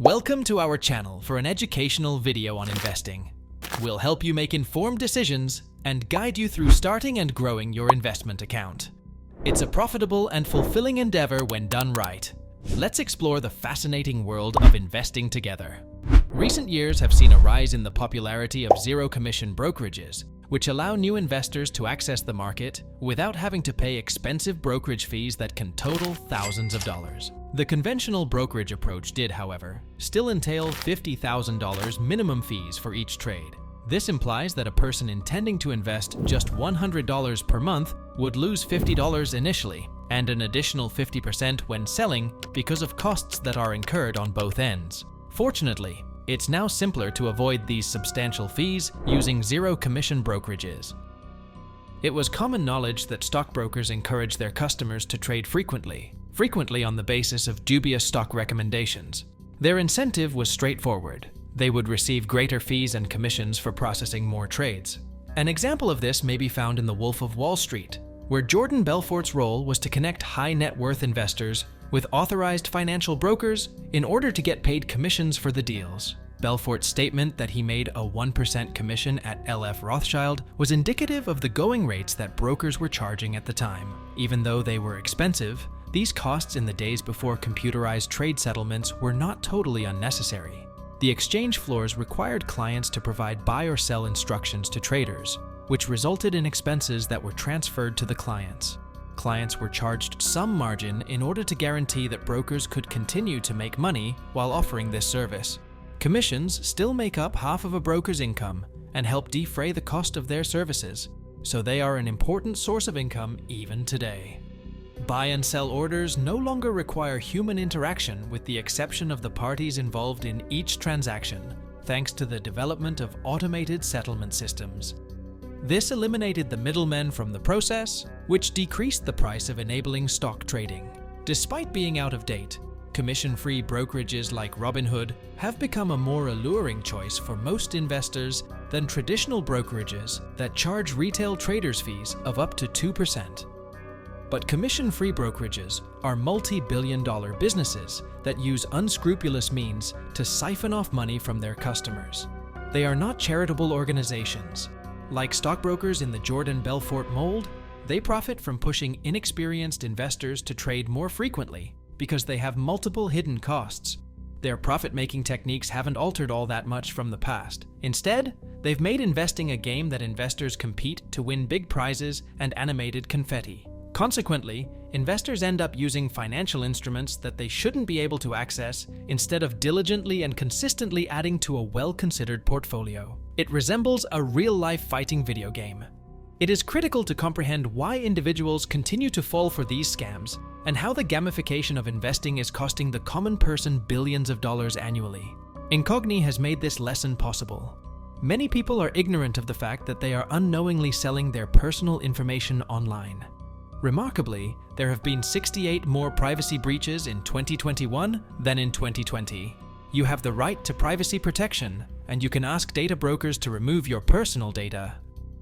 Welcome to our channel for an educational video on investing. We'll help you make informed decisions and guide you through starting and growing your investment account. It's a profitable and fulfilling endeavor when done right. Let's explore the fascinating world of investing together. Recent years have seen a rise in the popularity of zero-commission brokerages, which allow new investors to access the market without having to pay expensive brokerage fees that can total thousands of dollars. The conventional brokerage approach did, however, still entail $50,000 minimum fees for each trade. This implies that a person intending to invest just $100 per month would lose $50 initially, and an additional 50% when selling because of costs that are incurred on both ends. Fortunately, it's now simpler to avoid these substantial fees using zero-commission brokerages. It was common knowledge that stockbrokers encourage their customers to trade frequently on the basis of dubious stock recommendations. Their incentive was straightforward. They would receive greater fees and commissions for processing more trades. An example of this may be found in The Wolf of Wall Street, where Jordan Belfort's role was to connect high-net-worth investors with authorized financial brokers in order to get paid commissions for the deals. Belfort's statement that he made a 1% commission at LF Rothschild was indicative of the going rates that brokers were charging at the time. Even though they were expensive, these costs in the days before computerized trade settlements were not totally unnecessary. The exchange floors required clients to provide buy or sell instructions to traders, which resulted in expenses that were transferred to the clients. Clients were charged some margin in order to guarantee that brokers could continue to make money while offering this service. Commissions still make up half of a broker's income and help defray the cost of their services, so they are an important source of income even today. Buy and sell orders no longer require human interaction with the exception of the parties involved in each transaction, thanks to the development of automated settlement systems. This eliminated the middlemen from the process, which decreased the price of enabling stock trading. Despite being out of date, commission-free brokerages like Robinhood have become a more alluring choice for most investors than traditional brokerages that charge retail traders fees of up to 2%. But commission-free brokerages are multi-billion-dollar businesses that use unscrupulous means to siphon off money from their customers. They are not charitable organizations. Like stockbrokers in the Jordan Belfort mold, they profit from pushing inexperienced investors to trade more frequently because they have multiple hidden costs. Their profit-making techniques haven't altered all that much from the past. Instead, they've made investing a game that investors compete to win big prizes and animated confetti. Consequently, investors end up using financial instruments that they shouldn't be able to access instead of diligently and consistently adding to a well-considered portfolio. It resembles a real-life fighting video game. It is critical to comprehend why individuals continue to fall for these scams and how the gamification of investing is costing the common person billions of dollars annually. Incogni has made this lesson possible. Many people are ignorant of the fact that they are unknowingly selling their personal information online. Remarkably, there have been 68 more privacy breaches in 2021 than in 2020. You have the right to privacy protection, and you can ask data brokers to remove your personal data.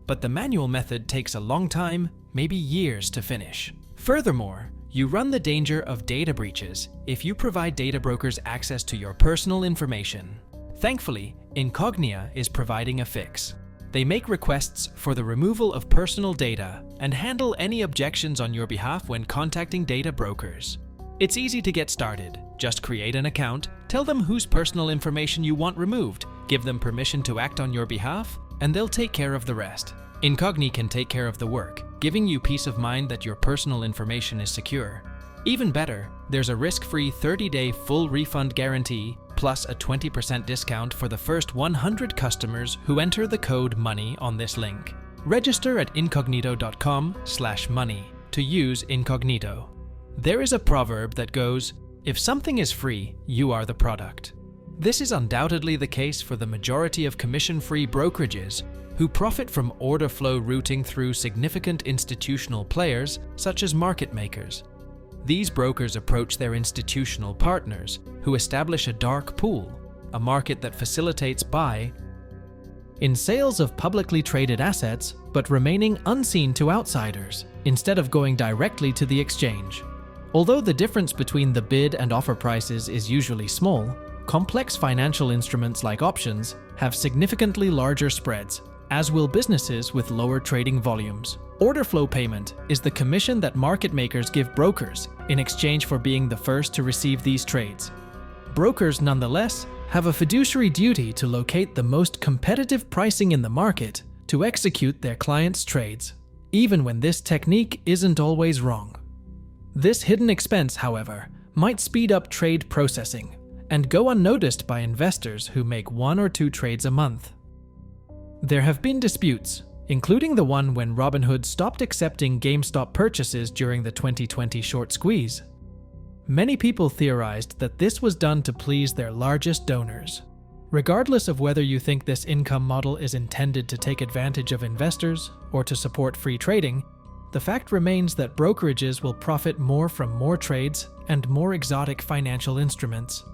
But the manual method takes a long time, maybe years to finish. Furthermore, you run the danger of data breaches if you provide data brokers access to your personal information. Thankfully, Incognia is providing a fix. They make requests for the removal of personal data and handle any objections on your behalf when contacting data brokers. It's easy to get started. Just create an account, tell them whose personal information you want removed, give them permission to act on your behalf, and they'll take care of the rest. Incogni can take care of the work, giving you peace of mind that your personal information is secure. Even better, there's a risk-free 30-day full refund guarantee plus a 20% discount for the first 100 customers who enter the code MONEY on this link. Register at incognito.com/money to use Incognito. There is a proverb that goes, "If something is free, you are the product." This is undoubtedly the case for the majority of commission-free brokerages who profit from order flow routing through significant institutional players such as market makers. These brokers approach their institutional partners, who establish a dark pool, a market that facilitates buy in sales of publicly traded assets, but remaining unseen to outsiders, instead of going directly to the exchange. Although the difference between the bid and offer prices is usually small, Complex financial instruments like options have significantly larger spreads, as will businesses with lower trading volumes. Order flow payment is the commission that market makers give brokers in exchange for being the first to receive these trades. Brokers, nonetheless, have a fiduciary duty to locate the most competitive pricing in the market to execute their clients' trades, even when this technique isn't always wrong. This hidden expense, however, might speed up trade processing and go unnoticed by investors who make 1 or 2 trades a month. There have been disputes, including the one when Robinhood stopped accepting GameStop purchases during the 2020 short squeeze. Many people theorized that this was done to please their largest donors. Regardless of whether you think this income model is intended to take advantage of investors or to support free trading, the fact remains that brokerages will profit more from more trades and more exotic financial instruments.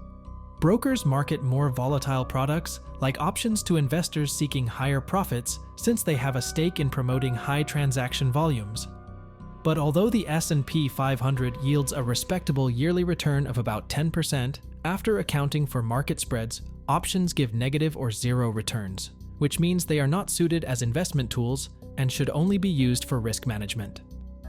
Brokers market more volatile products like options to investors seeking higher profits since they have a stake in promoting high transaction volumes. But although the S&P 500 yields a respectable yearly return of about 10%, after accounting for market spreads, options give negative or zero returns, which means they are not suited as investment tools and should only be used for risk management.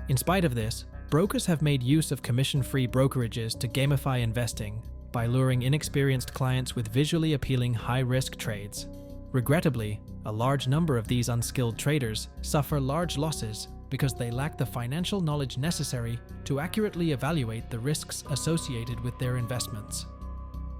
In spite of this, brokers have made use of commission-free brokerages to gamify investing by luring inexperienced clients with visually appealing high-risk trades. Regrettably, a large number of these unskilled traders suffer large losses because they lack the financial knowledge necessary to accurately evaluate the risks associated with their investments.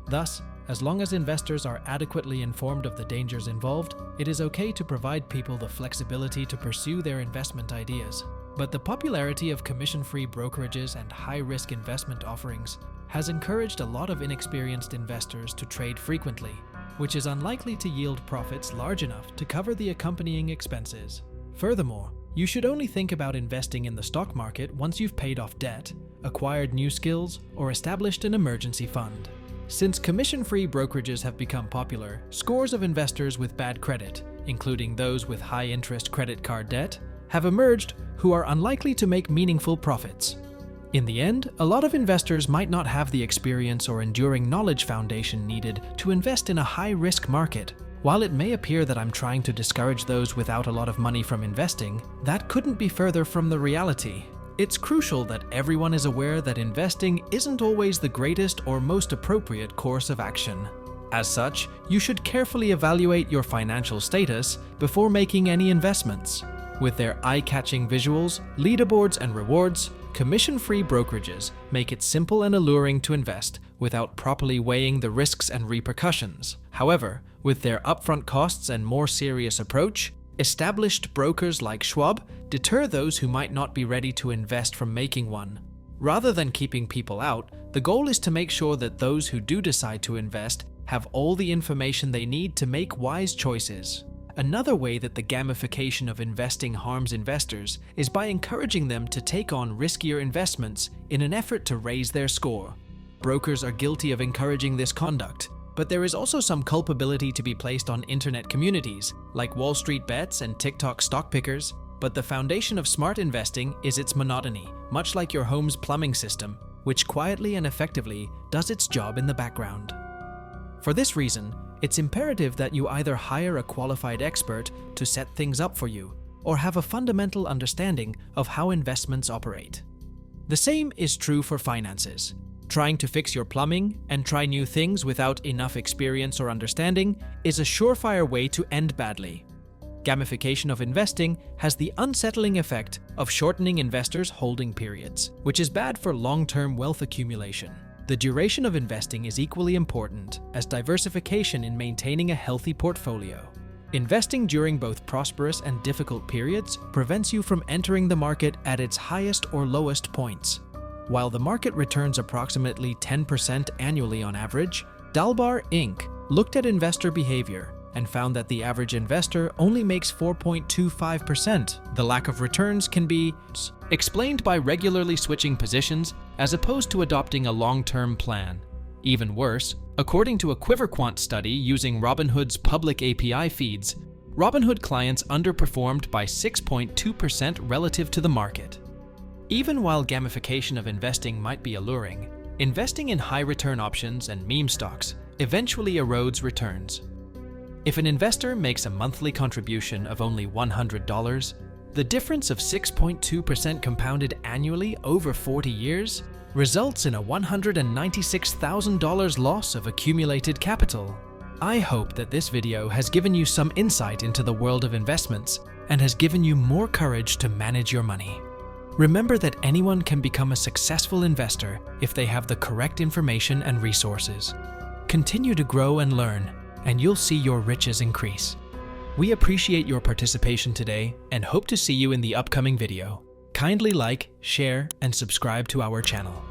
Thus, as long as investors are adequately informed of the dangers involved, it is okay to provide people the flexibility to pursue their investment ideas. But the popularity of commission-free brokerages and high-risk investment offerings has encouraged a lot of inexperienced investors to trade frequently, which is unlikely to yield profits large enough to cover the accompanying expenses. Furthermore, you should only think about investing in the stock market once you've paid off debt, acquired new skills, or established an emergency fund. Since commission-free brokerages have become popular, scores of investors with bad credit, including those with high-interest credit card debt, have emerged who are unlikely to make meaningful profits. In the end, a lot of investors might not have the experience or enduring knowledge foundation needed to invest in a high-risk market. While it may appear that I'm trying to discourage those without a lot of money from investing, that couldn't be further from the reality. It's crucial that everyone is aware that investing isn't always the greatest or most appropriate course of action. As such, you should carefully evaluate your financial status before making any investments. With their eye-catching visuals, leaderboards, and rewards, commission-free brokerages make it simple and alluring to invest without properly weighing the risks and repercussions. However, with their upfront costs and more serious approach, established brokers like Schwab deter those who might not be ready to invest from making one. Rather than keeping people out, the goal is to make sure that those who do decide to invest have all the information they need to make wise choices. Another way that the gamification of investing harms investors is by encouraging them to take on riskier investments in an effort to raise their score. Brokers are guilty of encouraging this conduct, but there is also some culpability to be placed on internet communities, like Wall Street Bets and TikTok stock pickers, but the foundation of smart investing is its monotony, much like your home's plumbing system, which quietly and effectively does its job in the background. For this reason, it's imperative that you either hire a qualified expert to set things up for you, or have a fundamental understanding of how investments operate. The same is true for finances. Trying to fix your plumbing and try new things without enough experience or understanding is a surefire way to end badly. Gamification of investing has the unsettling effect of shortening investors' holding periods, which is bad for long-term wealth accumulation. The duration of investing is equally important as diversification in maintaining a healthy portfolio. Investing during both prosperous and difficult periods prevents you from entering the market at its highest or lowest points. While the market returns approximately 10% annually on average, Dalbar Inc. looked at investor behavior and found that the average investor only makes 4.25%. The lack of returns can be explained by regularly switching positions as opposed to adopting a long-term plan. Even worse, according to a QuiverQuant study using Robinhood's public API feeds, Robinhood clients underperformed by 6.2% relative to the market. Even while gamification of investing might be alluring, investing in high-return options and meme stocks eventually erodes returns. If an investor makes a monthly contribution of only $100, the difference of 6.2% compounded annually over 40 years results in a $196,000 loss of accumulated capital. I hope that this video has given you some insight into the world of investments and has given you more courage to manage your money. Remember that anyone can become a successful investor if they have the correct information and resources. Continue to grow and learn, and you'll see your riches increase. We appreciate your participation today and hope to see you in the upcoming video. Kindly like, share, and subscribe to our channel.